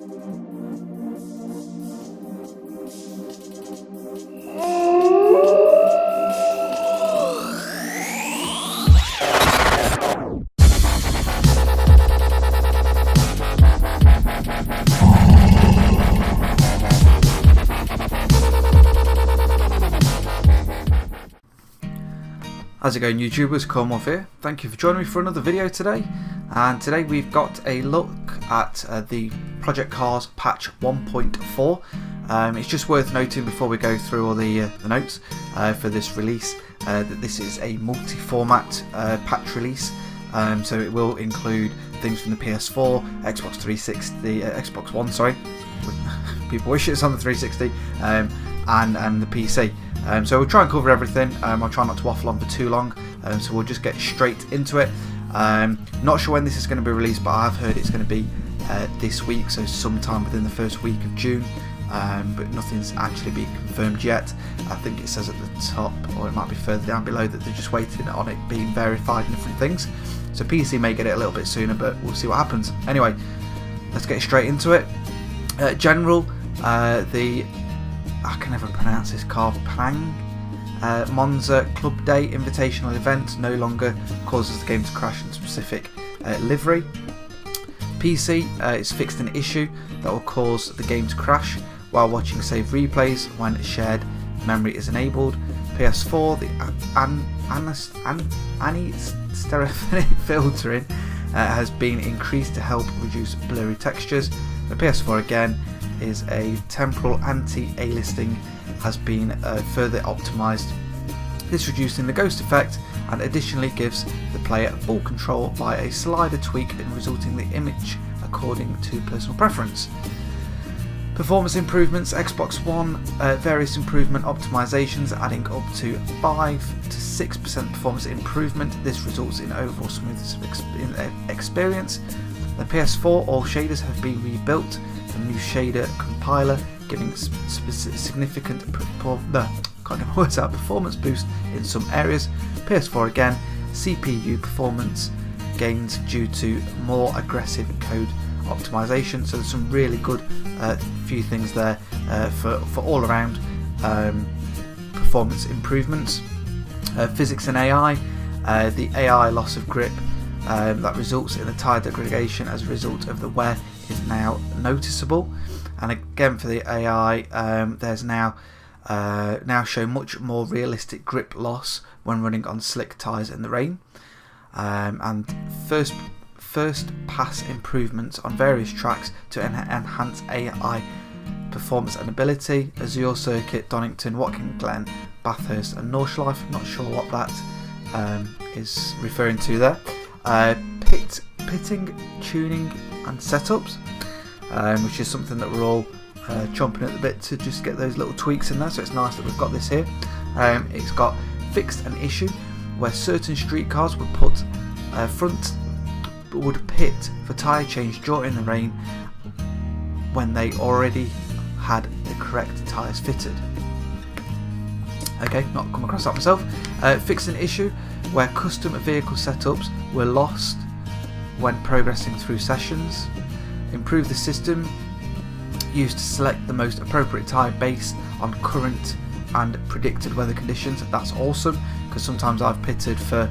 How's it going, YouTubers? Cornwolf here. Thank you for joining me for another video today. And today we've got a look at the Project Cars patch 1.4. It's just worth noting before we go through all the notes for this release that this is a multi-format patch release. So it will include things from the PS4, Xbox 360, Xbox One, sorry. People wish it's on the 360, and the PC. So we'll try and cover everything. I'll try not to waffle on for too long, so we'll just get straight into it. Not sure when this is going to be released, but I've heard it's going to be this week, so sometime within the first week of June, but nothing's actually been confirmed yet. I think it says at the top, or it might be further down below, that they're just waiting on it being verified and different things. So PC may get it a little bit sooner, but we'll see what happens. Anyway, let's get straight into it. General, I can never pronounce this car, Monza Club Day Invitational event no longer causes the game to crash in specific livery. PC, it's fixed an issue that will cause the game to crash while watching save replays when shared memory is enabled. PS4, the anistereophonic filtering has been increased to help reduce blurry textures. The PS4 again is a temporal anti-alisting has been further optimized, this reducing the ghost effect and additionally gives the player full control by a slider tweak and resulting the image according to personal preference. Performance improvements, Xbox One, various improvement optimizations adding up to 5 to 6% performance improvement. This results in overall smoothness of experience. The PS4, all shaders have been rebuilt. A new shader compiler giving significant performance boost in some areas. PS4 again, CPU performance gains due to more aggressive code optimization. So there's some really good few things there for all around performance improvements. Physics and AI, the AI loss of grip that results in a tire degradation as a result of the wear is now noticeable, and again for the AI, there's now show much more realistic grip loss when running on slick tyres in the rain, and first pass improvements on various tracks to enhance AI performance and ability. Azure Circuit, Donington, Watkin Glen, Bathurst and Northlife. Not sure what that is referring to there. Pitting, tuning and setups, which is something that we're all chomping at the bit to just get those little tweaks in there, so it's nice that we've got this here. It's got fixed an issue where certain street cars would pit for tyre change during the rain when they already had the correct tyres fitted. Okay, not come across that myself. Fixed an issue where custom vehicle setups were lost when progressing through sessions. Improve the system used to select the most appropriate tyre based on current and predicted weather conditions. That's awesome, because sometimes I've pitted for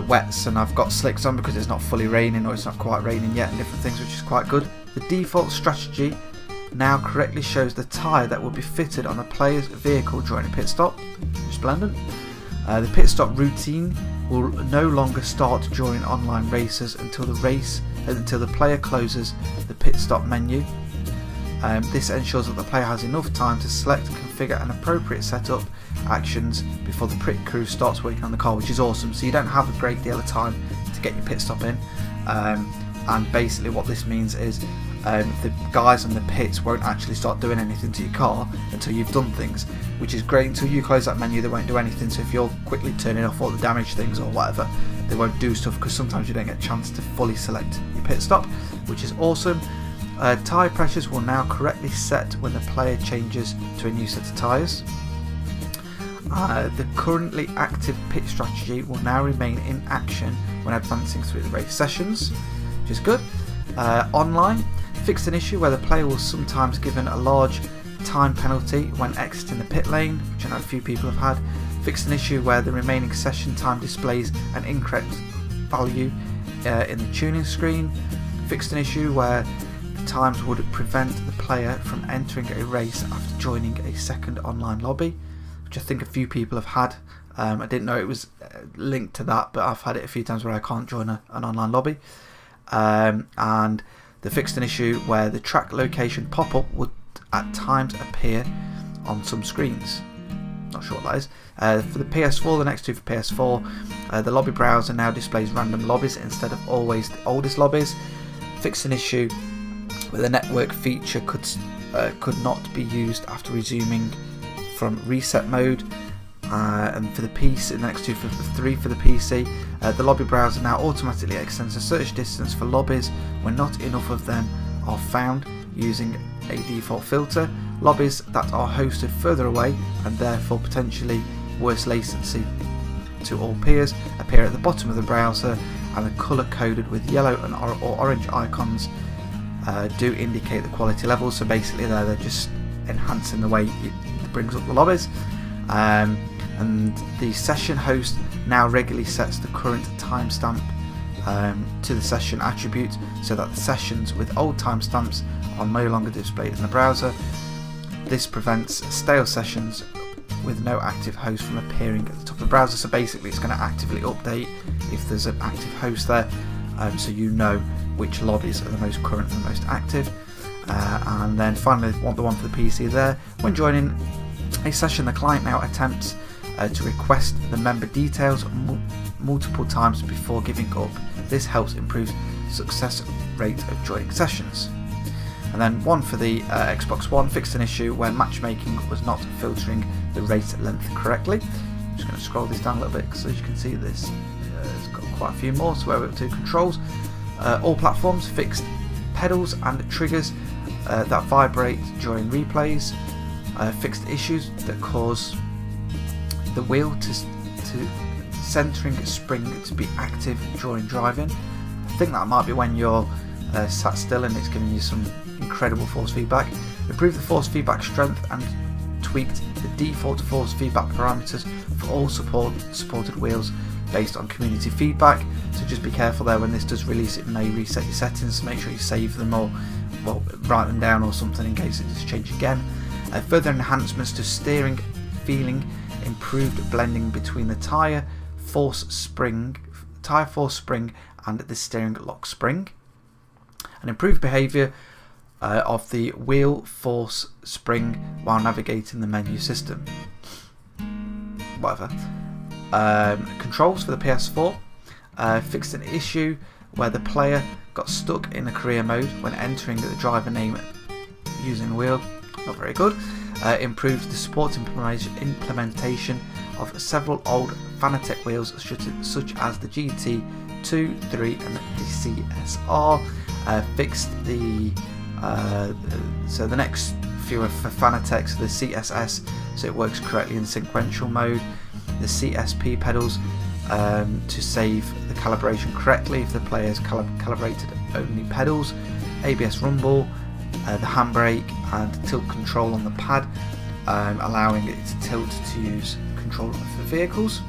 wets and I've got slicks on because it's not fully raining or it's not quite raining yet and different things, which is quite good. The default strategy now correctly shows the tyre that will be fitted on a player's vehicle during a pit stop. Splendid. The pit stop routine will no longer start during online races until the player closes the pit stop menu. This ensures that the player has enough time to select and configure an appropriate setup actions before the pit crew starts working on the car, which is awesome. So you don't have a great deal of time to get your pit stop in, and basically what this means is the guys in the pits won't actually start doing anything to your car until you've done things, which is great. Until you close that menu, they won't do anything. So if you're quickly turning off all the damaged things or whatever, they won't do stuff, because sometimes you don't get a chance to fully select your pit stop, which is awesome. Tyre pressures will now correctly set when the player changes to a new set of tyres. The currently active pit strategy will now remain in action when advancing through the race sessions, which is good. Online, Fixed an issue where the player was sometimes given a large time penalty when exiting the pit lane, which I know a few people have had. Fixed an issue where the remaining session time displays an incorrect value in the tuning screen. Fixed an issue where times would prevent the player from entering a race after joining a second online lobby, which I think a few people have had. I didn't know it was linked to that, but I've had it a few times where I can't join an online lobby. And they fixed an issue where the track location pop-up would at times appear on some screens. Not sure what that is. For the PS4, the next two for PS4, the lobby browser now displays random lobbies instead of always the oldest lobbies. Fixed an issue where the network feature could not be used after resuming from reset mode. And for the PC, the next two for the three for the PC, the lobby browser now automatically extends the search distance for lobbies when not enough of them are found using a default filter. Lobbies that are hosted further away and therefore potentially worse latency to all peers appear at the bottom of the browser, and the colour coded with yellow and or orange icons do indicate the quality levels. So basically they're just enhancing the way it brings up the lobbies. And the session host now regularly sets the current timestamp to the session attribute so that the sessions with old timestamps are no longer displayed in the browser. This prevents stale sessions with no active host from appearing at the top of the browser. So basically it's going to actively update if there's an active host there, so you know which lobbies are the most current and the most active. And then finally the one for the PC there. When joining a session, the client now attempts to request the member details multiple times before giving up. This helps improve success rate of joining sessions. And then one for the Xbox One, fixed an issue where matchmaking was not filtering the race length correctly. I'm just going to scroll this down a little bit because as you can see this it's got quite a few more. So we're up to controls. All platforms fixed pedals and triggers that vibrate during replays. Fixed issues that cause the wheel to centering spring to be active during driving. I think that might be when you're sat still and it's giving you some incredible force feedback. Improved the force feedback strength and tweaked the default force feedback parameters for all supported wheels based on community feedback. So just be careful there, when this does release it may reset your settings, so make sure you save them or write them down or something in case it does change again. Further enhancements to steering feeling, improved blending between the tyre force spring and the steering lock spring, and improved behaviour of the wheel force spring while navigating the menu system. Whatever. Controls for the PS4 fixed an issue where the player got stuck in a career mode when entering the driver name using the wheel. Not very good. Improved the support implementation of several old Fanatec wheels such as the GT2, 3 and the CSR. Fixed the so the next few are for Fanatec, so the CSS, so it works correctly in sequential mode. The CSP pedals to save the calibration correctly if the player has calibrated only pedals. ABS rumble, the handbrake and tilt control on the pad, allowing it to tilt to use control for vehicles.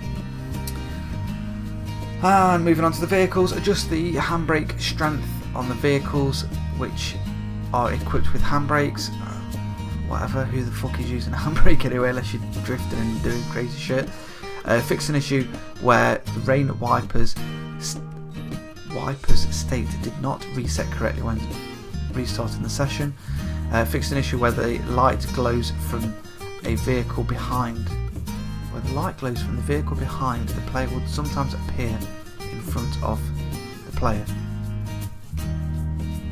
And moving on to the vehicles, adjust the handbrake strength on the vehicles which are equipped with handbrakes. Whatever, who the fuck is using a handbrake anyway, unless you're drifting and doing crazy shit. Fix an issue where the rain wipers state did not reset correctly when restarting the session. Fixed an issue where the light glows from a vehicle behind. Where the light glows from the vehicle behind, the player would sometimes appear in front of the player.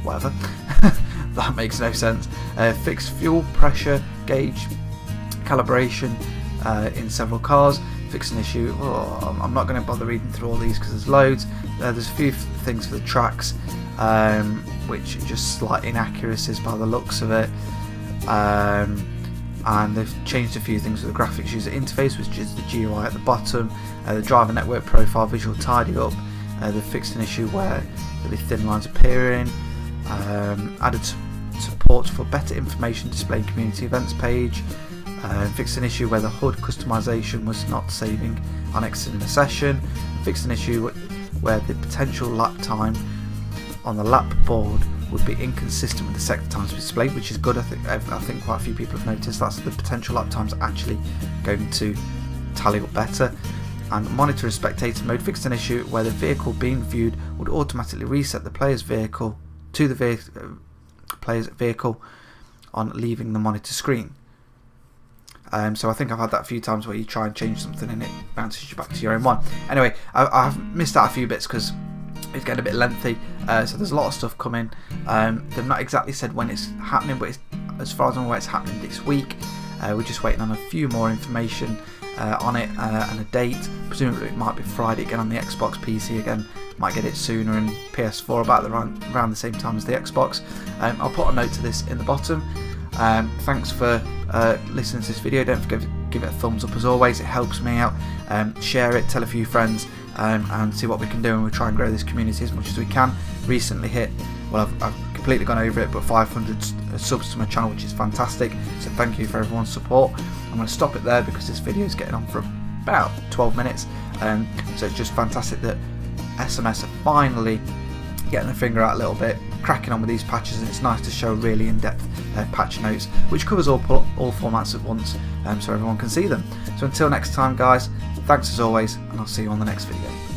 Whatever. That makes no sense. Fixed fuel pressure gauge calibration in several cars. Fix an issue. I'm not going to bother reading through all these because there's loads. There's a few things for the tracks, which are just slight inaccuracies by the looks of it. And they've changed a few things with the graphics user interface, which is the GUI at the bottom. The driver network profile visual tidy up. They've fixed an issue where there'll be thin lines appearing. added support for better information display in community events page, fixed an issue where the HUD customization was not saving on exiting a session, fixed an issue where the potential lap time on the lap board would be inconsistent with the sector times displayed, which is good. I think quite a few people have noticed that's the potential lap times actually going to tally up better. And monitor and spectator mode, fixed an issue where the vehicle being viewed would automatically reset the player's vehicle to the player's vehicle on leaving the monitor screen. So I think I've had that a few times where you try and change something and it bounces you back to your own one. Anyway, I've missed out a few bits because it's getting a bit lengthy, so there's a lot of stuff coming. They've not exactly said when it's happening, but as far as I'm aware, it's happening this week. We're just waiting on a few more information on it and a date. Presumably it might be Friday again on the Xbox. PC again might get it sooner, and PS4 about around the same time as the Xbox. I'll put a note to this in the bottom. Thanks for listening to this video. Don't forget to give it a thumbs up as always, it helps me out. Share it, tell a few friends, and see what we can do, and we'll try and grow this community as much as we can. Recently hit, well, I've completely gone over it, but 500 subs to my channel, which is fantastic, so thank you for everyone's support. I'm going to stop it there because this video is getting on for about 12 minutes, so it's just fantastic that SMS are finally getting their finger out a little bit, cracking on with these patches, and it's nice to show really in-depth patch notes which covers all formats at once, so everyone can see them. So until next time guys, thanks as always, and I'll see you on the next video.